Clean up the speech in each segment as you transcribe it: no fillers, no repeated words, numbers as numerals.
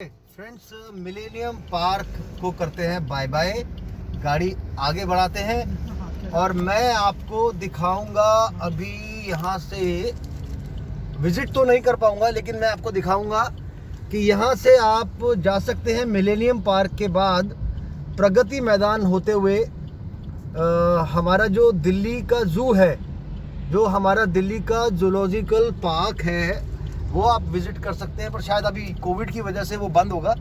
Friends, millennium park को करते हैं बाय बाय, गाड़ी आगे बढ़ाते हैं और मैं आपको दिखाऊंगा। अभी यहाँ से विजिट तो नहीं कर पाऊंगा, लेकिन मैं आपको दिखाऊंगा कि यहाँ से आप जा सकते हैं मिलेनियम पार्क के बाद प्रगति मैदान होते हुए हमारा जो दिल्ली का जू है, जो हमारा दिल्ली का जूलॉजिकल पार्क है, वो आप विज़िट कर सकते हैं। पर शायद अभी कोविड की वजह से वो बंद होगा।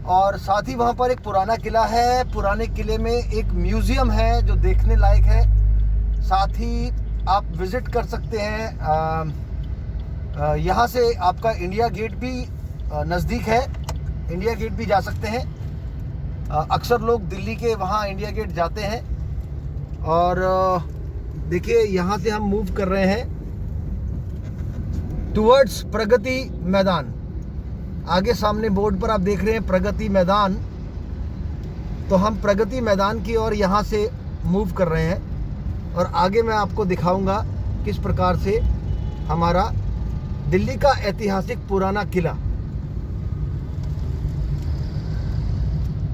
और साथ ही वहाँ पर एक पुराना किला है, पुराने किले में एक म्यूज़ियम है जो देखने लायक है। साथ ही आप विज़िट कर सकते हैं, यहाँ से आपका इंडिया गेट भी नज़दीक है, इंडिया गेट भी जा सकते हैं। अक्सर लोग दिल्ली के वहाँ इंडिया गेट जाते हैं। और देखिए, यहाँ से हम मूव कर रहे हैं टुवर्ड्स प्रगति मैदान। आगे सामने बोर्ड पर आप देख रहे हैं प्रगति मैदान, तो हम प्रगति मैदान की ओर यहाँ से मूव कर रहे हैं। और आगे मैं आपको दिखाऊंगा किस प्रकार से हमारा दिल्ली का ऐतिहासिक पुराना किला।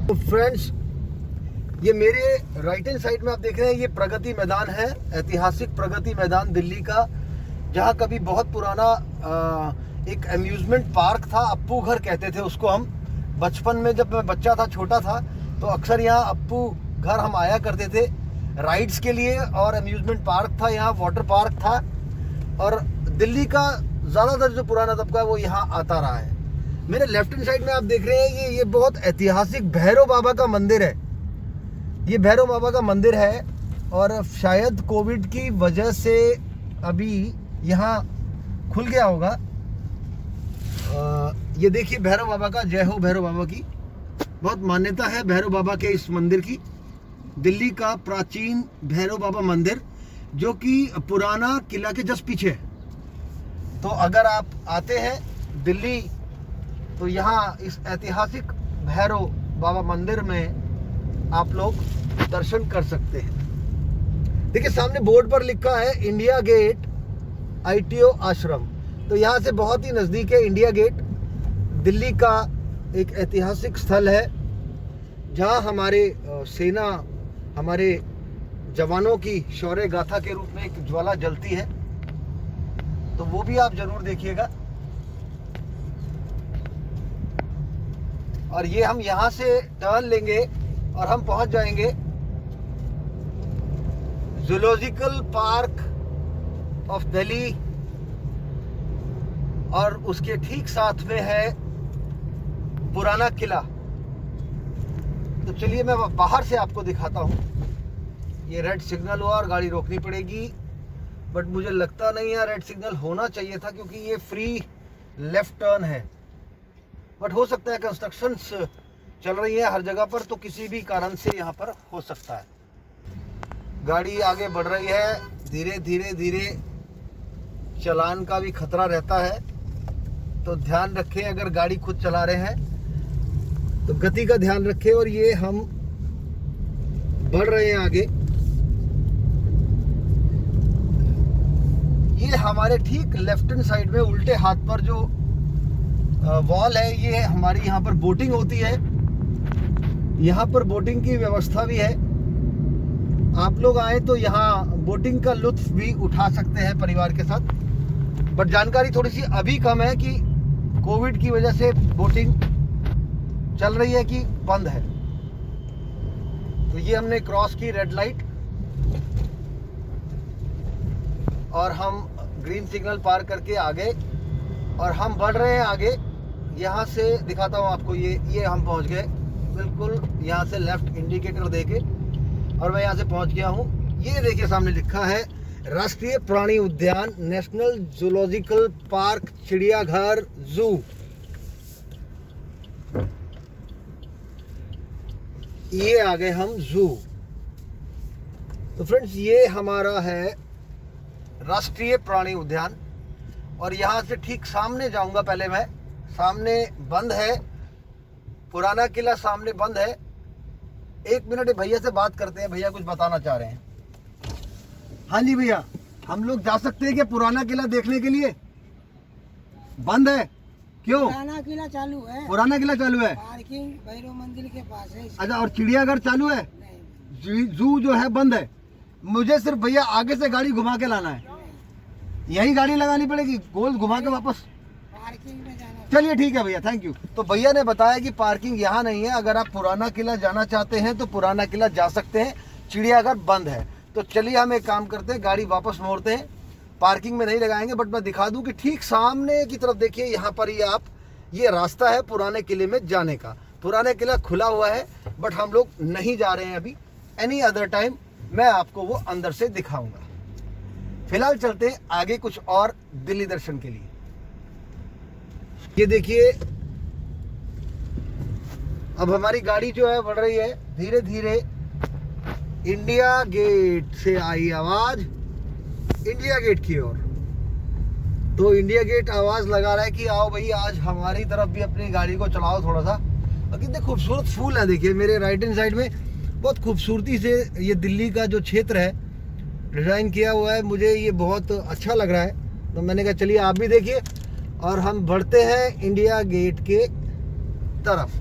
तो फ्रेंड्स, ये मेरे राइट हैंड साइड में आप देख रहे हैं, ये प्रगति मैदान है, ऐतिहासिक प्रगति मैदान दिल्ली का, जहाँ कभी बहुत पुराना एक अम्यूज़मेंट पार्क था। अप्पू घर कहते थे उसको हम। बचपन में जब मैं बच्चा था, छोटा था, तो अक्सर यहाँ अप्पू घर हम आया करते थे राइड्स के लिए। और अम्यूज़मेंट पार्क था, यहाँ वाटर पार्क था। और दिल्ली का ज़्यादातर जो पुराना तबका है वो यहाँ आता रहा है। मेरे लेफ्ट हैंड साइड में आप देख रहे हैं, ये बहुत ऐतिहासिक भैरव बाबा का मंदिर है। ये भैरव बाबा का मंदिर है और शायद कोविड की वजह से अभी यहाँ खुल गया होगा। ये देखिए भैरव बाबा का, जय हो भैरव बाबा की। बहुत मान्यता है भैरव बाबा के इस मंदिर की। दिल्ली का प्राचीन भैरव बाबा मंदिर, जो कि पुराना किला के जस्ट पीछे है। तो अगर आप आते हैं दिल्ली, तो यहाँ इस ऐतिहासिक भैरव बाबा मंदिर में आप लोग दर्शन कर सकते हैं। देखिए, सामने बोर्ड पर लिखा है इंडिया गेट ITO आश्रम। तो यहाँ से बहुत ही नज़दीक है इंडिया गेट। दिल्ली का एक ऐतिहासिक स्थल है जहाँ हमारे सेना, हमारे जवानों की शौर्य गाथा के रूप में एक ज्वाला जलती है। तो वो भी आप जरूर देखिएगा। और ये हम यहाँ से टर्न लेंगे और हम पहुँच जाएंगे जूलॉजिकल पार्क ऑफ दिल्ली। और उसके ठीक साथ में है पुराना किला। तो चलिए मैं बाहर से आपको दिखाता हूँ। ये रेड सिग्नल हुआ और गाड़ी रोकनी पड़ेगी, बट मुझे लगता नहीं है रेड सिग्नल होना चाहिए था, क्योंकि ये फ्री लेफ्ट टर्न है। बट हो सकता है कंस्ट्रक्शंस चल रही है हर जगह पर, तो किसी भी कारण से यहाँ पर हो सकता है। गाड़ी आगे बढ़ रही है धीरे धीरे धीरे, चालान का भी खतरा रहता है, तो ध्यान रखें। अगर गाड़ी खुद चला रहे हैं तो गति का ध्यान रखें। और ये हम बढ़ रहे हैं आगे। ये हमारे ठीक लेफ्ट हैंड साइड में उल्टे हाथ पर जो वॉल है, ये हमारी यहाँ पर बोटिंग होती है। यहाँ पर बोटिंग की व्यवस्था भी है। आप लोग आए तो यहाँ बोटिंग का लुत्फ भी उठा सकते हैं परिवार के साथ। बट जानकारी थोड़ी सी अभी कम है कि कोविड की वजह से बोटिंग चल रही है कि बंद है। तो ये हमने क्रॉस की रेड लाइट और हम ग्रीन सिग्नल पार करके आगे, और हम बढ़ रहे हैं आगे। यहाँ से दिखाता हूँ आपको, ये हम पहुँच गए बिल्कुल यहाँ से लेफ्ट इंडिकेटर देके, और मैं यहाँ से पहुँच गया हूँ। ये देखिए सामने लिखा है राष्ट्रीय प्राणी उद्यान, नेशनल जूलॉजिकल पार्क, चिड़ियाघर, जू। ये आ गए हम जू। तो फ्रेंड्स, ये हमारा है राष्ट्रीय प्राणी उद्यान। और यहाँ से ठीक सामने जाऊंगा पहले मैं। सामने बंद है, पुराना किला सामने बंद है। एक मिनट भैया से बात करते हैं, भैया कुछ बताना चाह रहे हैं। हाँ जी भैया, हम लोग जा सकते हैं क्या पुराना किला देखने के लिए? बंद है? क्यों? पुराना किला चालू है, पुराना किला चालू है। पार्किंग भैरव मंदिर के पास है। अच्छा, और चिड़ियाघर चालू है? नहीं, जू जो है बंद है। मुझे सिर्फ भैया आगे से गाड़ी घुमा के लाना है, यही गाड़ी लगानी पड़ेगी, गोल घुमा के वापस। पार्किंग में जाना। चलिए ठीक है भैया, थैंक यू। तो भैया ने बताया कि पार्किंग यहाँ नहीं है, अगर आप पुराना किला जाना चाहते हैं तो पुराना किला जा सकते हैं, चिड़ियाघर बंद है। तो चलिए हम एक काम करते हैं, गाड़ी वापस मोड़ते हैं, पार्किंग में नहीं लगाएंगे, बट मैं दिखा दूं कि ठीक सामने की तरफ देखिए, यहाँ पर ही आप, ये रास्ता है पुराने किले में जाने का। पुराना किला खुला हुआ है, बट हम लोग नहीं जा रहे हैं अभी, एनी अदर टाइम मैं आपको वो अंदर से दिखाऊंगा। फिलहाल चलते हैं आगे कुछ और दिल्ली दर्शन के लिए। ये देखिए, अब हमारी गाड़ी जो है बढ़ रही है धीरे धीरे। इंडिया गेट से आई आवाज इंडिया गेट की ओर। तो इंडिया गेट आवाज लगा रहा है कि आओ भाई, आज हमारी तरफ भी अपनी गाड़ी को चलाओ थोड़ा सा। और कितने खूबसूरत फूल है, देखिए मेरे राइट हैंड साइड में बहुत खूबसूरती से ये दिल्ली का जो क्षेत्र है डिज़ाइन किया हुआ है, मुझे ये बहुत अच्छा लग रहा है। तो मैंने कहा चलिए आप भी देखिए, और हम बढ़ते हैं इंडिया गेट के तरफ।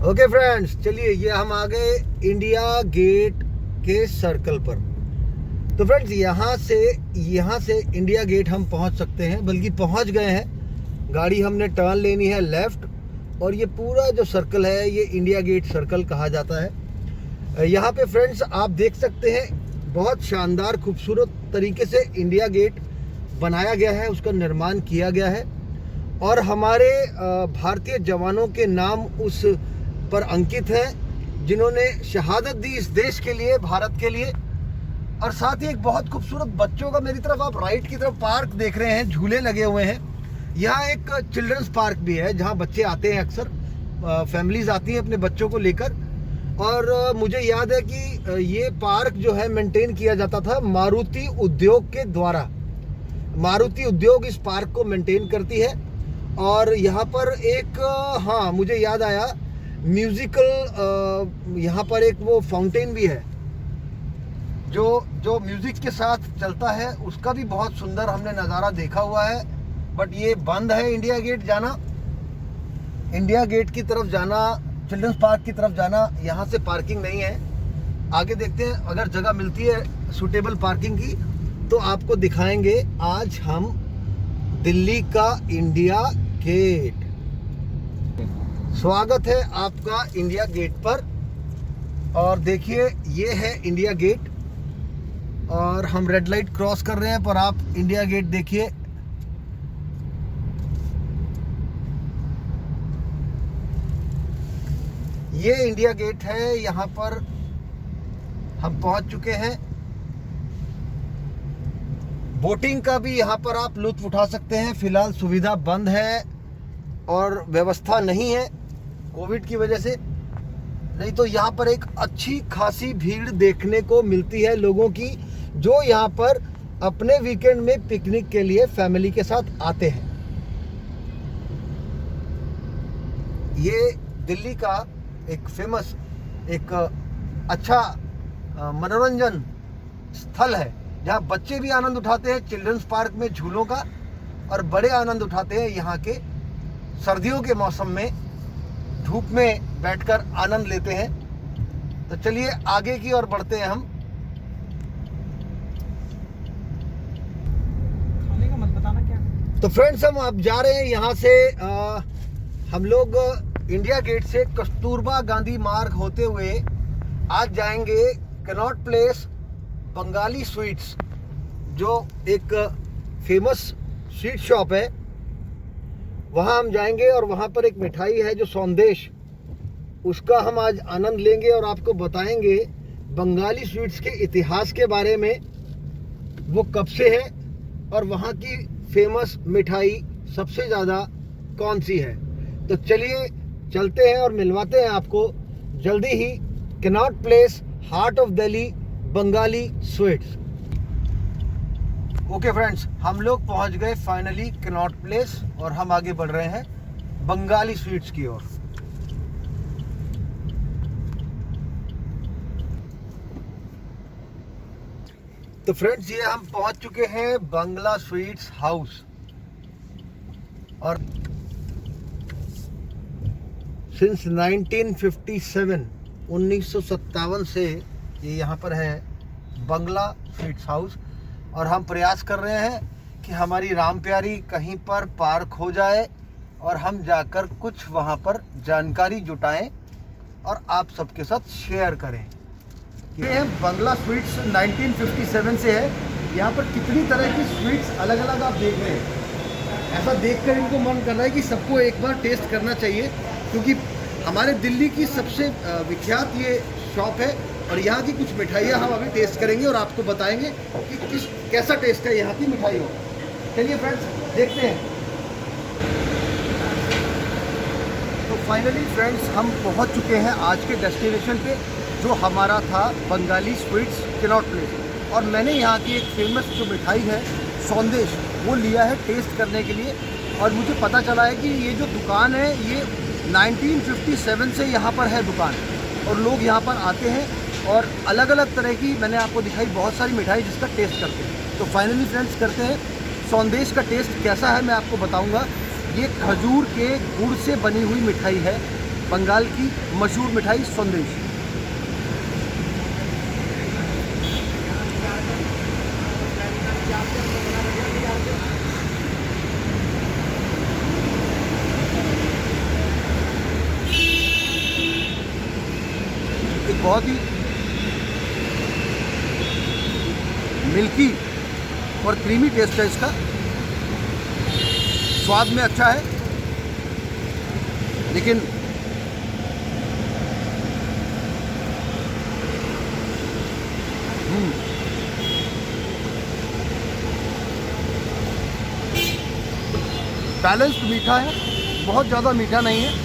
ओके फ्रेंड्स, चलिए ये हम आ गए इंडिया गेट के सर्कल पर। तो फ्रेंड्स यहाँ से इंडिया गेट हम पहुँच सकते हैं, बल्कि पहुँच गए हैं। गाड़ी हमने टर्न लेनी है लेफ़्ट, और ये पूरा जो सर्कल है ये इंडिया गेट सर्कल कहा जाता है। यहाँ पे फ्रेंड्स आप देख सकते हैं, बहुत शानदार खूबसूरत तरीके से इंडिया गेट बनाया गया है, उसका निर्माण किया गया है, और हमारे भारतीय जवानों के नाम उस पर अंकित है, जिन्होंने शहादत दी इस देश के लिए, भारत के लिए। और साथ ही एक बहुत खूबसूरत बच्चों का, मेरी तरफ आप राइट की तरफ पार्क देख रहे हैं, झूले लगे हुए हैं। यहाँ एक चिल्ड्रंस पार्क भी है, जहाँ बच्चे आते हैं, अक्सर फैमिलीज आती हैं अपने बच्चों को लेकर। और मुझे याद है कि ये पार्क जो है मेंटेन किया जाता था मारुति उद्योग के द्वारा। मारुति उद्योग इस पार्क को मेंटेन करती है। और यहाँ पर एक, हाँ मुझे याद आया, म्यूजिकल यहाँ पर एक वो फाउंटेन भी है जो म्यूजिक के साथ चलता है, उसका भी बहुत सुंदर हमने नज़ारा देखा हुआ है। बट ये बंद है इंडिया गेट जाना, इंडिया गेट की तरफ जाना, चिल्ड्रंस पार्क की तरफ जाना, यहाँ से पार्किंग नहीं है। आगे देखते हैं, अगर जगह मिलती है सूटेबल पार्किंग की तो आपको दिखाएंगे। आज हम दिल्ली का इंडिया गेट। स्वागत है आपका इंडिया गेट पर। और देखिए ये है इंडिया गेट, और हम रेड लाइट क्रॉस कर रहे हैं, पर आप इंडिया गेट देखिए। ये इंडिया गेट है, यहाँ पर हम पहुंच चुके हैं। बोटिंग का भी यहाँ पर आप लुत्फ उठा सकते हैं। फिलहाल सुविधा बंद है और व्यवस्था नहीं है कोविड की वजह से, नहीं तो यहाँ पर एक अच्छी खासी भीड़ देखने को मिलती है लोगों की, जो यहाँ पर अपने वीकेंड में पिकनिक के लिए फैमिली के साथ आते हैं। ये दिल्ली का एक फेमस, एक अच्छा मनोरंजन स्थल है, जहाँ बच्चे भी आनंद उठाते हैं चिल्ड्रंस पार्क में झूलों का, और बड़े आनंद उठाते हैं यहाँ के सर्दियों के मौसम में धूप में बैठकर आनंद लेते हैं। तो चलिए आगे की ओर बढ़ते हैं हम। खाने का मत बताना क्या। तो फ्रेंड्स हम अब जा रहे हैं यहाँ से, हम लोग इंडिया गेट से कस्तूरबा गांधी मार्ग होते हुए आज जाएंगे कनॉट प्लेस बंगाली स्वीट्स, जो एक फेमस स्वीट शॉप है। वहाँ हम जाएंगे और वहाँ पर एक मिठाई है जो संदेश, उसका हम आज आनंद लेंगे और आपको बताएंगे बंगाली स्वीट्स के इतिहास के बारे में, वो कब से है और वहाँ की फेमस मिठाई सबसे ज़्यादा कौन सी है। तो चलिए चलते हैं और मिलवाते हैं आपको जल्दी ही Connaught Place, heart of Delhi, Bengali sweets. Okay friends, हम लोग पहुंच गए फाइनली कनॉट प्लेस, और हम आगे बढ़ रहे हैं बंगाली स्वीट्स की ओर। तो फ्रेंड्स ये हम पहुंच चुके हैं बंगला स्वीट्स हाउस। और सिंस 1957 से ये यहाँ पर है बंगला स्वीट्स हाउस। और हम प्रयास कर रहे हैं कि हमारी राम प्यारी कहीं पर पार्क हो जाए और हम जाकर कुछ वहाँ पर जानकारी जुटाएं और आप सबके साथ शेयर करें। ये है बंगला स्वीट्स, 1957 से है। यहाँ पर कितनी तरह की स्वीट्स अलग अलग आप देख रहे हैं। ऐसा देखकर इनको मन कर रहा है कि सबको एक बार टेस्ट करना चाहिए, क्योंकि हमारे दिल्ली की सबसे विख्यात ये शॉप है। और यहाँ की कुछ मिठाइयाँ हम अभी टेस्ट करेंगे और आपको बताएंगे कि कैसा टेस्ट है यहाँ की मिठाइयों। चलिए फ्रेंड्स देखते हैं। तो फाइनली फ्रेंड्स हम पहुँच चुके हैं आज के डेस्टिनेशन पे, जो हमारा था बंगाली स्वीट्स कैनॉट प्लेस। और मैंने यहाँ की एक फेमस जो मिठाई है सौंदेश, वो लिया है टेस्ट करने के लिए। और मुझे पता चला है कि ये जो दुकान है ये 1957 से यहाँ पर है दुकान, और लोग यहाँ पर आते हैं और अलग अलग तरह की, मैंने आपको दिखाई बहुत सारी मिठाई जिसका टेस्ट करते हैं। तो फाइनली फ्रेंड्स करते हैं सौंदेश का टेस्ट कैसा है मैं आपको बताऊँगा। ये खजूर के गुड़ से बनी हुई मिठाई है, बंगाल की मशहूर मिठाई सौंदेश। एक बहुत ही मिल्की और क्रीमी टेस्ट है इसका, स्वाद में अच्छा है, लेकिन बैलेंस्ड मीठा है, बहुत ज़्यादा मीठा नहीं है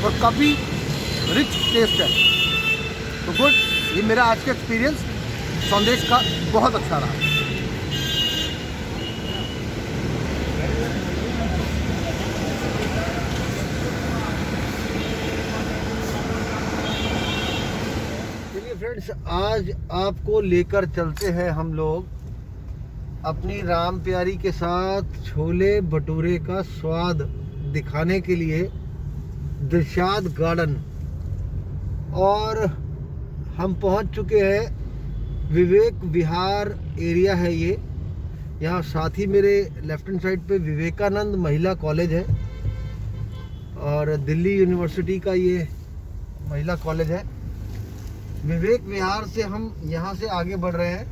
और काफ़ी रिच टेस्ट है। तो गुड, ये मेरा आज का एक्सपीरियंस सौंदेश का बहुत अच्छा रहा। चलिए फ्रेंड्स, आज आपको लेकर चलते हैं हम लोग अपनी राम प्यारी के साथ छोले भटूरे का स्वाद दिखाने के लिए दिलशाद गार्डन। और हम पहुंच चुके हैं, विवेक विहार एरिया है ये। यहाँ साथ ही मेरे लेफ्ट हैंड साइड पे विवेकानंद महिला कॉलेज है और दिल्ली यूनिवर्सिटी का ये महिला कॉलेज है। विवेक विहार से हम यहाँ से आगे बढ़ रहे हैं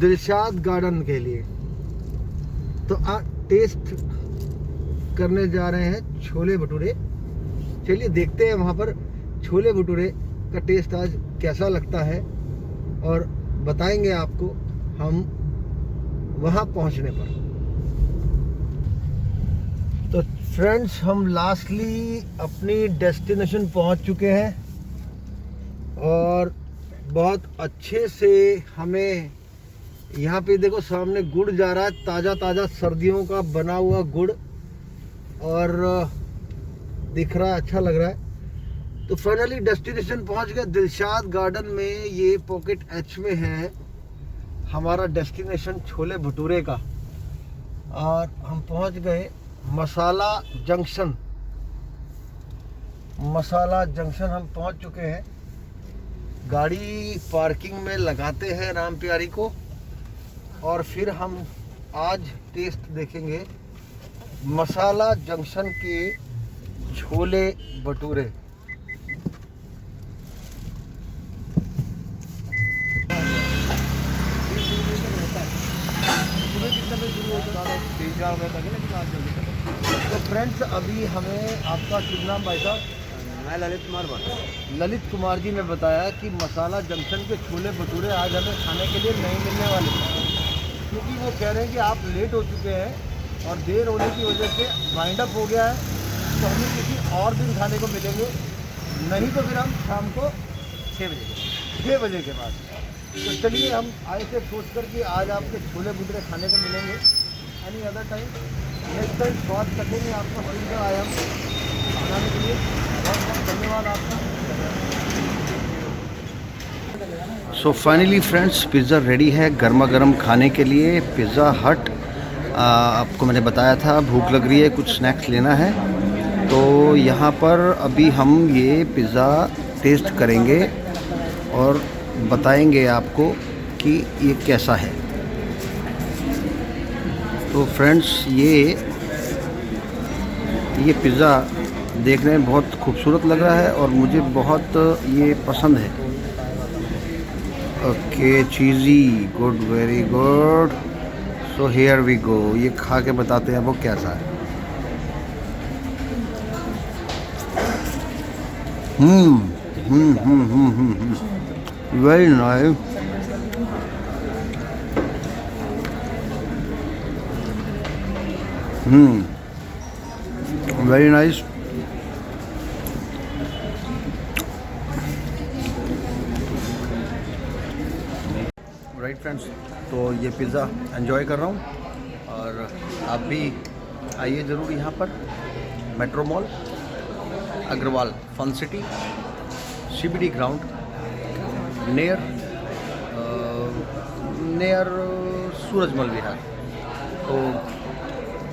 दिलशाद गार्डन के लिए। तो टेस्ट करने जा रहे हैं छोले भटूरे। चलिए देखते हैं वहाँ पर छोले भटूरे का टेस्ट आज कैसा लगता है और बताएंगे आपको हम वहाँ पहुँचने पर। तो फ्रेंड्स, हम लास्टली अपनी डेस्टिनेशन पहुँच चुके हैं और बहुत अच्छे से हमें यहाँ पे देखो सामने गुड़ जा रहा है, ताज़ा ताज़ा सर्दियों का बना हुआ गुड़, और दिख रहा है, अच्छा लग रहा है। तो फाइनली डेस्टिनेशन पहुँच गए दिलशाद गार्डन में। ये पॉकेट एच में है हमारा डेस्टिनेशन छोले भटूरे का। और हम पहुँच गए मसाला जंक्शन। मसाला जंक्शन हम पहुँच चुके हैं। गाड़ी पार्किंग में लगाते हैं राम प्यारी को और फिर हम आज टेस्ट देखेंगे मसाला जंक्शन के छोले भटूरे। तो फ्रेंड्स, अभी हमें आपका शुभ नाम भाई साहब? मैं ललित कुमार ललित कुमार जी ने बताया कि मसाला जंक्शन के छोले भटूरे आज हमें खाने के लिए नहीं मिलने वाले, क्योंकि वो कह रहे हैं कि आप लेट हो चुके हैं और देर होने की वजह से वाइंड अप हो गया है, तो हमें किसी और दिन खाने को मिलेंगे, नहीं तो फिर हम शाम को 6 बजे के बाद। तो चलिए, हम आए थे सोच कर कि आज आपके छोले भटूरे खाने को मिलेंगे। Any other time, next time स्वाद चखेंगे आपका फिर से आए हम बनाने के लिए। बहुत बहुत धन्यवाद आपका। So finally friends, pizza ready है गर्मा गर्म खाने के लिए। पिज़्ज़ा हट, आपको मैंने बताया था भूख लग रही है, कुछ स्नैक्स लेना है, तो यहाँ पर अभी हम ये पिज़्ज़ा टेस्ट करेंगे और बताएंगे आपको कि ये कैसा है। तो फ्रेंड्स, ये पिज़्ज़ा देखने में बहुत खूबसूरत लग रहा है और मुझे बहुत ये पसंद है। Okay, cheesy, good, very good. So here we go, ये खा के बताते हैं वो कैसा है। Very nice. Very nice. Right friends, तो ये पिज़्ज़ा एंजॉय कर रहा हूँ और आप भी आइए ज़रूर यहाँ पर। Metro mall, Agarwal fun city, CBD ground, near Surajmal Vihar. तो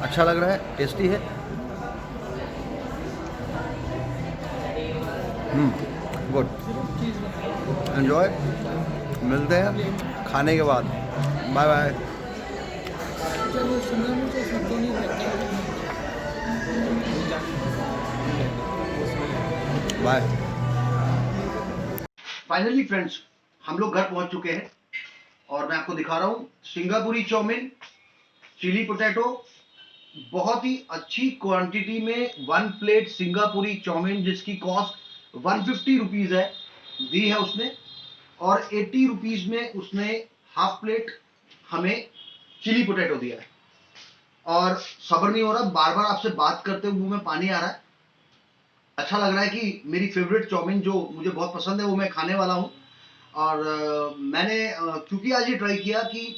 अच्छा लग रहा है, टेस्टी है। Good, enjoy. मिलते हैं खाने के बाद। Bye bye. Bye. Finally friends, हम लोग घर पहुंच चुके हैं और मैं आपको दिखा रहा हूँ सिंगापुरी चाउमीन, चिली पोटैटो। बहुत ही अच्छी क्वांटिटी में 1 प्लेट सिंगापुरी चाउमीन, जिसकी कॉस्ट 150 रुपीज़ है, दी है उसने। और 80 रुपीज़ में उसने हाफ प्लेट हमें चिली पोटैटो दिया है। और सब्र नहीं हो रहा, बार बार आपसे बात करते हुए मुंह में पानी आ रहा है। अच्छा लग रहा है कि मेरी फेवरेट चाउमीन जो मुझे बहुत पसंद है वो मैं खाने वाला हूँ। और मैंने क्योंकि आज ये ट्राई किया कि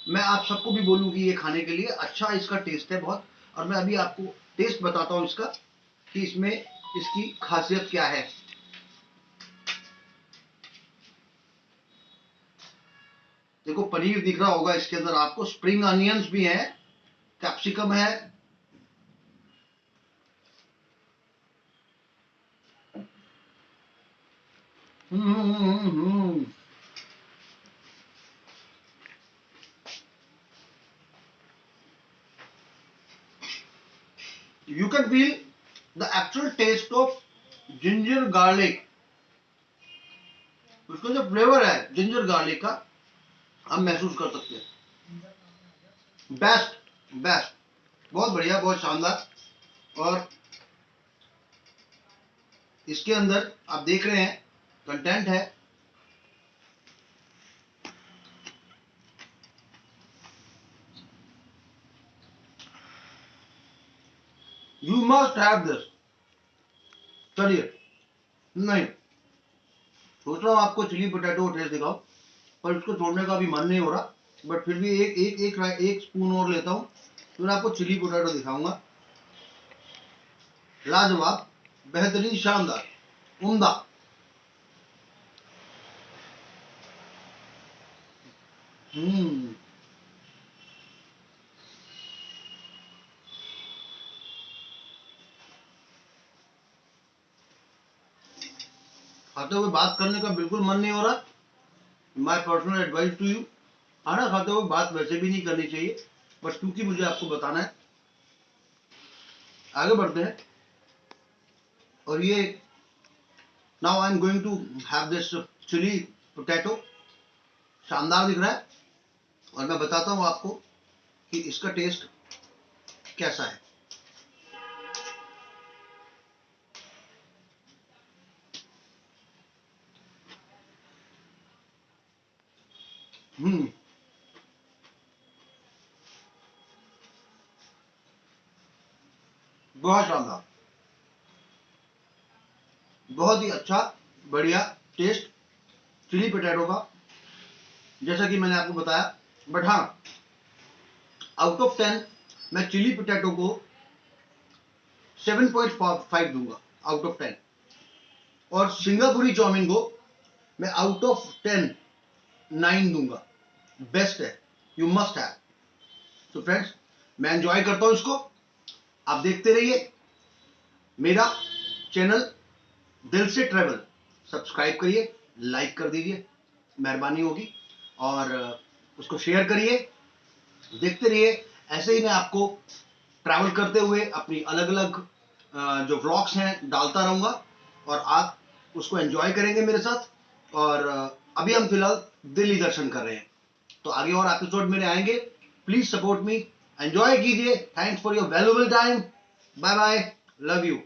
मैं आप सबको भी बोलूँ कि ये खाने के लिए अच्छा इसका टेस्ट है बहुत। और मैं अभी आपको टेस्ट बताता हूँ इसका कि इसमें इसकी खासियत क्या है। देखो, पनीर दिख रहा होगा इसके अंदर आपको, स्प्रिंग अनियंस भी है, कैप्सिकम है, you can feel the actual taste of ginger garlic। उसका जो फ्लेवर है जिंजर गार्लिक का, हम महसूस कर सकते हैं। बेस्ट बेस्ट, बहुत बढ़िया, बहुत शानदार। और इसके अंदर आप देख रहे हैं कंटेंट है, यू मस्ट हैव दिस। चलिए, नहीं सोच रहा हूँ आपको चिली पोटैटो टेस्ट दिखाओ, पर इसको छोड़ने का भी मन नहीं हो रहा। बट फिर भी एक स्पून और लेता हूँ, फिर आपको चिली पोटैटो दिखाऊंगा। लाजवाब, बेहतरीन, शानदार, उम्दा। खाते हुए बात करने का बिल्कुल मन नहीं हो रहा। My personal advice to you, खाना खाते हुए बात वैसे भी नहीं करनी चाहिए, बट क्योंकि मुझे आपको बताना है, आगे बढ़ते हैं। और ये now I am going to have this chilli potato. शानदार दिख रहा है और मैं बताता हूँ आपको कि इसका टेस्ट कैसा है। बहुत शानदार, बहुत ही अच्छा, बढ़िया टेस्ट चिली पोटैटो का, जैसा कि मैंने आपको बताया। बट हाँ, आउट ऑफ 10 मैं चिली पोटैटो को 7.5 दूंगा, आउट ऑफ 10। और सिंगापुरी चाउमीन को मैं आउट ऑफ 10 9 दूंगा, बेस्ट है, यू मस्ट हैव। तो फ्रेंड्स, मैं एंजॉय करता हूं इसको, आप देखते रहिए मेरा चैनल दिल से ट्रेवल। सब्सक्राइब करिए, लाइक कर दीजिए, मेहरबानी होगी, और उसको शेयर करिए। देखते रहिए, ऐसे ही मैं आपको ट्रैवल करते हुए अपनी अलग अलग जो व्लॉग्स हैं डालता रहूंगा, और आप उसको एंजॉय करेंगे मेरे साथ। और अभी हम फिलहाल दिल्ली दर्शन कर रहे हैं, तो आगे और एपिसोड मेरे आएंगे। प्लीज सपोर्ट मी, एंजॉय कीजिए। Thanks for your valuable time. Bye bye, love you.